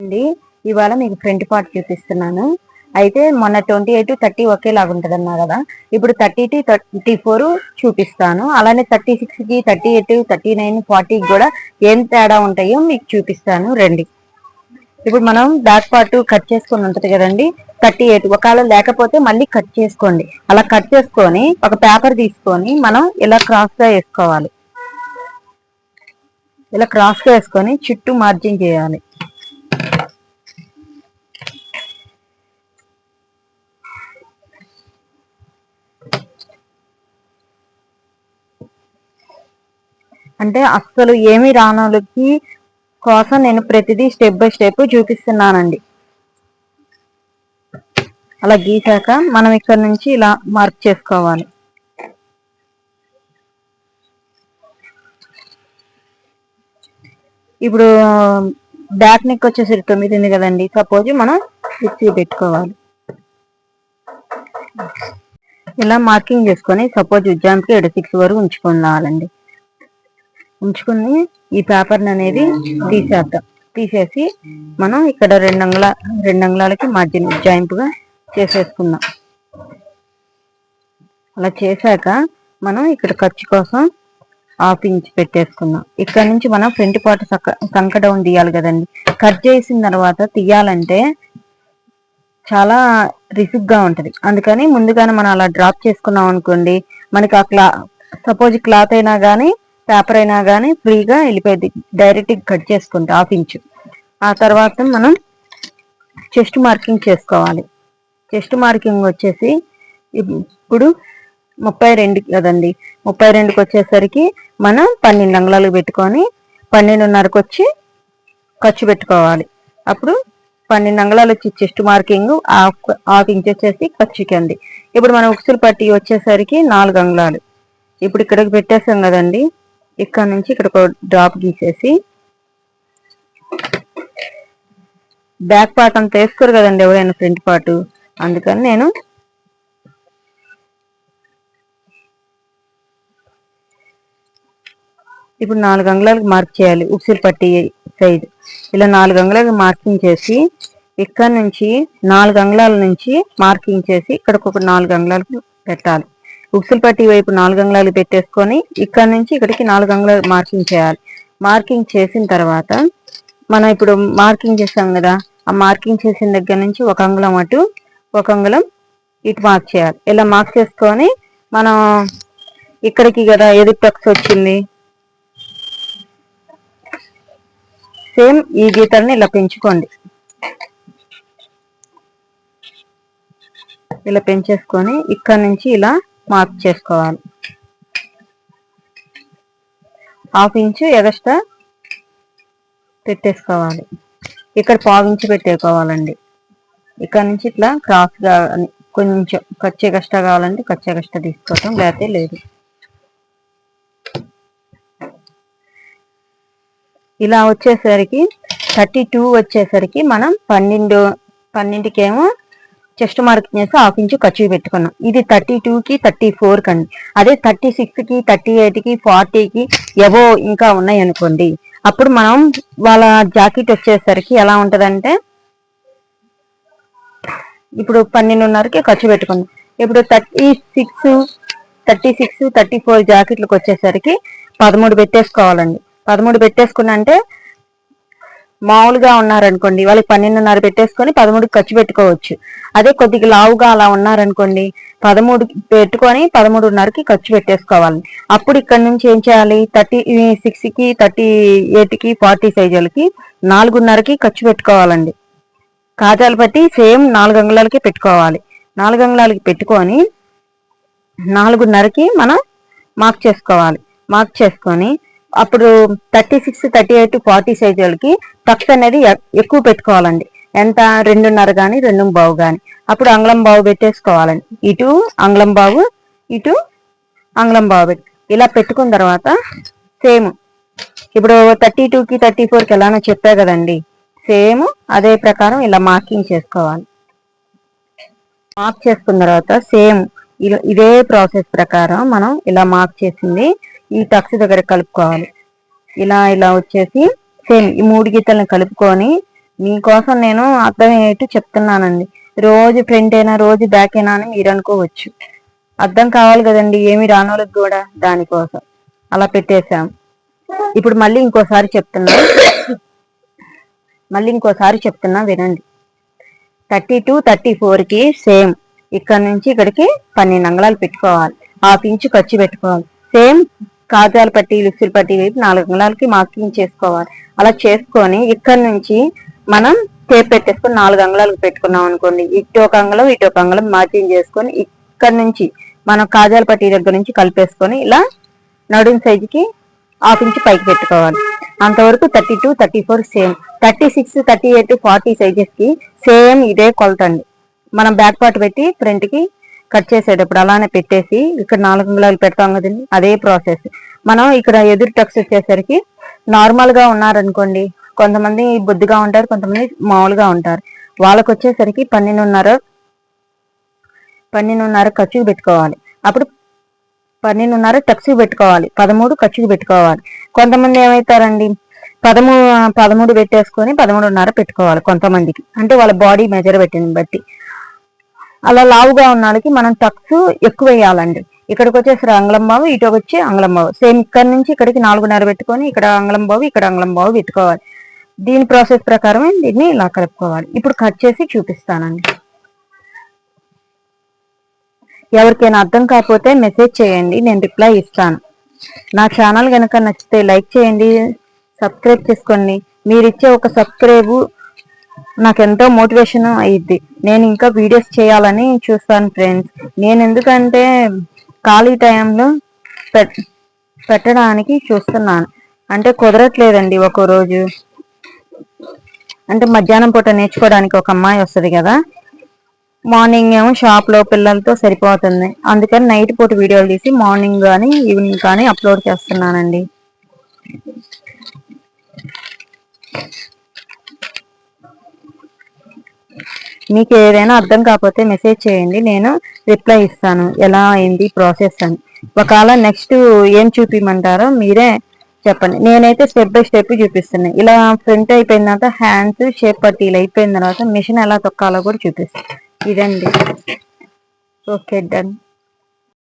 అండి ఇవాళ మీకు ఫ్రంట్ పార్ట్ చూపిస్తున్నాను. అయితే మొన్న 28, 30 ఒకేలాగా ఉంటుంది అన్నా కదా, ఇప్పుడు 30 to 34 చూపిస్తాను. అలానే 36కి, 38, 39, 40 కూడా ఏం తేడా ఉంటాయో మీకు చూపిస్తాను రండి. ఇప్పుడు మనం బ్యాక్ పార్ట్ కట్ చేసుకొని ఉంటుంది కదండి, 38 ఒకవేళ లేకపోతే మళ్ళీ కట్ చేసుకోండి. అలా కట్ చేసుకొని ఒక పేపర్ తీసుకొని మనం ఇలా క్రాస్ గా వేసుకోవాలి. ఇలా క్రాస్ గా వేసుకొని చుట్టూ మార్జిన్ చేయాలి. అంటే అస్సలు ఏమి రానోళ్ళకి కోసం నేను ప్రతిదీ స్టెప్ బై స్టెప్ చూపిస్తున్నానండి. అలా గీసాక మనం ఇక్కడ నుంచి ఇలా మార్క్ చేసుకోవాలి. ఇప్పుడు బ్యాక్ నెక్ వచ్చేసరికి 9 ఉంది కదండి, సపోజ్ మనం 6 పెట్టుకోవాలి. ఇలా మార్కింగ్ చేసుకొని సపోజ్ ఎగ్జామ్కి 6 వరకు ఉంచుకోవాలండి. ఉంచుకుని ఈ పేపర్ అనేది తీసేద్దాం. తీసేసి మనం ఇక్కడ 2 అంగుళాలకి మార్జిన్ జాయింపుగా చేసేసుకుందాం. అలా చేశాక మనం ఇక్కడ ఖర్చు కోసం 1/2 ఇంచ్ పెట్టేసుకుందాం. ఇక్కడ నుంచి మనం ఫ్రంట్ పార్ట్ సంక డౌన్ తీయాలి కదండి. కట్ చేసిన తర్వాత తీయాలంటే చాలా రిస్క్గా ఉంటుంది. అందుకని ముందుగానే మనం అలా డ్రాప్ చేసుకున్నాం అనుకోండి, మనకి ఆ సపోజ్ క్లాత్ అయినా కానీ పేపర్ అయినా కానీ ఫ్రీగా వెళ్ళిపోయింది. డైరెక్ట్గా కట్ చేసుకుంటే 1/2 ఇంచ్. ఆ తర్వాత మనం చెస్ట్ మార్కింగ్ చేసుకోవాలి. చెస్ట్ మార్కింగ్ వచ్చేసి ఇప్పుడు 32 కదండి, 32కి వచ్చేసరికి మనం 12 అంగుళాలు పెట్టుకొని 12.5కి వచ్చి ఖర్చు పెట్టుకోవాలి. అప్పుడు 12 అంగుళాలు వచ్చి చెస్ట్ మార్కింగ్, 1/2 ఇంచ్ వచ్చేసి ఖర్చుకి అండి. ఇప్పుడు మనం ఉక్సులు పట్టి వచ్చేసరికి 4 అంగుళాలు. ఇప్పుడు ఇక్కడికి పెట్టేసాం కదండి, ఇక్కడ నుంచి ఇక్కడ ఒక డ్రాప్ గీసేసి బ్యాక్ పార్ట్ అంతా వేసుకోరు కదండి ఎవరైనా ఫ్రంట్ పార్ట్, అందుకని నేను ఇప్పుడు 4 అంగుళాలకు మార్క్ చేయాలి. ఉక్సులు పట్టి సైడ్ ఇలా 4 అంగుళాలకు మార్కింగ్ చేసి ఇక్కడ నుంచి 4 అంగుళాల నుంచి మార్కింగ్ చేసి ఇక్కడికి ఒక 4 అంగుళాలకు పెట్టాలి. ఉక్సులు పట్టి వైపు 4 అంగుళాలు పెట్టేసుకొని ఇక్కడ నుంచి ఇక్కడికి 4 అంగుళాలు మార్కింగ్ చేయాలి. మార్కింగ్ చేసిన తర్వాత మనం ఇప్పుడు మార్కింగ్ చేసాం కదా, ఆ మార్కింగ్ చేసిన దగ్గర నుంచి 1 అంగుళం అటు 1 అంగుళం ఇటు మార్క్ చేయాలి. ఇలా మార్క్ చేసుకొని మనం ఇక్కడికి కదా ఏది టక్స్ వచ్చింది, సేమ్ ఈ గీతల్ని ఇలా పెంచుకోండి. ఇలా పెంచేసుకొని ఇక్కడ నుంచి ఇలా మార్క్ చేసుకోవాలి. 1/2 ఇంచ్ ఎగస్ట్రా పెట్టేసుకోవాలి. ఇక్కడ 1/4 ఇంచ్ పెట్టేసుకోవాలండి. ఇక్కడ నుంచి ఇట్లా క్రాస్గా కొంచెం ఖర్చు ఎగస్ట్రా కావాలంటే ఖర్చు ఎగస్ట్రా తీసుకోవటం, లేకపోతే లేదు. ఇలా వచ్చేసరికి 32 వచ్చేసరికి మనం 12కేమో చెస్ట్ మార్కింగ్ చేసి 1/2 ఇంచ్ ఖర్చు పెట్టుకున్నాం. ఇది 32కి 34 కండి. అదే 36కి 38కి 40కి ఎవో ఇంకా ఉన్నాయి అనుకోండి, అప్పుడు మనం వాళ్ళ జాకెట్ వచ్చేసరికి ఎలా ఉంటదంటే ఇప్పుడు 12.5కి ఖర్చు పెట్టుకున్నాం. ఇప్పుడు 36, 34 జాకెట్లకు వచ్చేసరికి 13 పెట్టేసుకోవాలండి. 13 పెట్టుకున్నా అంటే మామూలుగా ఉన్నారనుకోండి వాళ్ళకి 12.5 పెట్టేసుకొని 13కి ఖర్చు పెట్టుకోవచ్చు. అదే కొద్దిగా లావుగా అలా ఉన్నారనుకోండి 13 పెట్టుకొని 13.5కి ఖర్చు పెట్టేసుకోవాలి. అప్పుడు ఇక్కడ నుంచి ఏం చేయాలి, 36కి 38కి 40 సైజులకి 4.5కి ఖర్చు పెట్టుకోవాలండి. కాజాలు బట్టి సేమ్ 4 అంగుళాలకి పెట్టుకోవాలి. 4 అంగుళాలకి పెట్టుకొని 4.5కి మనం మార్క్ చేసుకోవాలి. మార్క్ చేసుకొని అప్పుడు 36, 38, 40 సైజులకి టక్స్ అనేది ఎక్కువ పెట్టుకోవాలండి. ఎంత, 2.5 కానీ 2.25 కానీ. అప్పుడు అంగుళం బావు పెట్టేసుకోవాలండి. ఇటు అంగుళం బావు, ఇటు అంగుళం బావు ఇలా పెట్టుకున్న తర్వాత సేమ్ ఇప్పుడు 32కి 34కి ఎలానో చెప్పా కదండి, సేమ్ అదే ప్రకారం ఇలా మార్కింగ్ చేసుకోవాలి. మార్క్ చేసుకున్న తర్వాత సేమ్ ఇదే ప్రాసెస్ ప్రకారం మనం ఇలా మార్క్ చేసింది ఈ టక్స్ దగ్గర కలుపుకోవాలి. ఇలా వచ్చేసి సేమ్ ఈ 3 గీతలను కలుపుకొని మీకోసం నేను అర్థమయ్యేట్టు చెప్తున్నానండి. రోజు ఫ్రంట్ అయినా రోజు బ్యాక్ అయినా అని మీరు అనుకోవచ్చు. అర్థం కావాలి కదండి ఏమి రానోళ్ళకి కూడా, దానికోసం అలా పెట్టేశాం. ఇప్పుడు మళ్ళీ ఇంకోసారి చెప్తున్నా వినండి. 32, 34కి సేమ్ ఇక్కడ నుంచి ఇక్కడికి 12 అంగుళాలు పెట్టుకోవాలి. 1/2 ఇంచు ఖర్చు పెట్టుకోవాలి. సేమ్ కాజాల పట్టి లిప్సుల పట్టి వైపు 4 అంగుళాలకి మార్కింగ్ చేసుకోవాలి. అలా చేసుకొని ఇక్కడ నుంచి మనం టేప్ పెట్టేసుకొని 4 అంగుళాలకు పెట్టుకున్నాం అనుకోండి. ఇటు ఒక అంగుళం ఇటు ఒక అంగుళం మార్కింగ్ చేసుకొని ఇక్కడ నుంచి మనం కాజాల పట్టి దగ్గర నుంచి కలిపేసుకొని ఇలా నడుం సైజుకి 1/2 ఇంచు పైకి పెట్టుకోవాలి. అంతవరకు 32, 34 సేమ్. 36, 38, 40 సైజెస్ కి సేమ్ ఇదే కొలత అండి. మనం బ్యాక్ పార్ట్ పెట్టి ఫ్రంట్ కి కట్ చేసేటప్పుడు అలానే పెట్టేసి ఇక్కడ 4 అంగుళాలు పెడతాం కదండి, అదే ప్రాసెస్. మనం ఇక్కడ ఎదురు టక్స్ వచ్చేసరికి నార్మల్ గా ఉన్నారనుకోండి, కొంతమంది బొద్దుగా ఉంటారు, కొంతమంది మామూలుగా ఉంటారు. వాళ్ళకి వచ్చేసరికి 12.5 ఖర్చుకు పెట్టుకోవాలి. అప్పుడు 12.5 టక్స్ పెట్టుకోవాలి, 13 ఖర్చుకు పెట్టుకోవాలి. కొంతమంది ఏమవుతారండి 13 పెట్టేసుకొని 13.5 పెట్టుకోవాలి కొంతమందికి, అంటే వాళ్ళ బాడీ మెజర్ పెట్టిన బట్టి. అలా లావుగా ఉన్న వాళ్ళకి మనం టక్స్ ఎక్కువ వేయాలండి. ఇక్కడికి వచ్చేసరి అంగుళం బావు, ఇటు వచ్చి అంగుళం బావు. సేమ్ ఇక్కడ నుంచి ఇక్కడికి 4.5 పెట్టుకొని ఇక్కడ అంగుళం బావు, ఇక్కడ అంగుళం బావు పెట్టుకోవాలి. దీని ప్రాసెస్ ప్రకారం దీన్ని ఇలా కలుపుకోవాలి. ఇప్పుడు కట్ చేసి చూపిస్తానండి. ఎవరికైనా అర్థం కాకపోతే మెసేజ్ చేయండి, నేను రిప్లై ఇస్తాను. నా ఛానల్ కనుక నచ్చితే లైక్ చేయండి, సబ్స్క్రైబ్ చేసుకోండి. మీరు ఇచ్చే ఒక సబ్స్క్రైబ్ నాకు ఎంతో మోటివేషన్ అయ్యిద్ది. నేను ఇంకా వీడియోస్ చేయాలని చూస్తాను ఫ్రెండ్స్. నేను ఎందుకంటే ఖాళీ టైంలో పెట్టడానికి చూస్తున్నాను, అంటే కుదరట్లేదండి. ఒక్కో రోజు అంటే మధ్యాహ్నం పూట నేర్చుకోవడానికి ఒక అమ్మాయి వస్తుంది కదా, మార్నింగ్ ఏమో షాప్ లో పిల్లలతో సరిపోతుంది. అందుకని నైట్ పూట వీడియోలు తీసి మార్నింగ్ కానీ ఈవినింగ్ కానీ అప్లోడ్ చేస్తున్నానండి. మీకు ఏదైనా అర్థం కాకపోతే మెసేజ్ చేయండి, నేను రిప్లై ఇస్తాను ఎలా అయింది ప్రాసెస్ అని. ఒకవేళ నెక్స్ట్ ఏం చూపించమంటారో మీరే చెప్పండి. నేనైతే స్టెప్ బై స్టెప్ చూపిస్తున్నాను. ఇలా ఫ్రంట్ అయిపోయిన తర్వాత హ్యాండ్స్ షేప్ పట్టీలు అయిపోయిన తర్వాత మిషన్ ఎలా తొక్కాలో కూడా చూపిస్తాను. ఇదండి. Okay, done.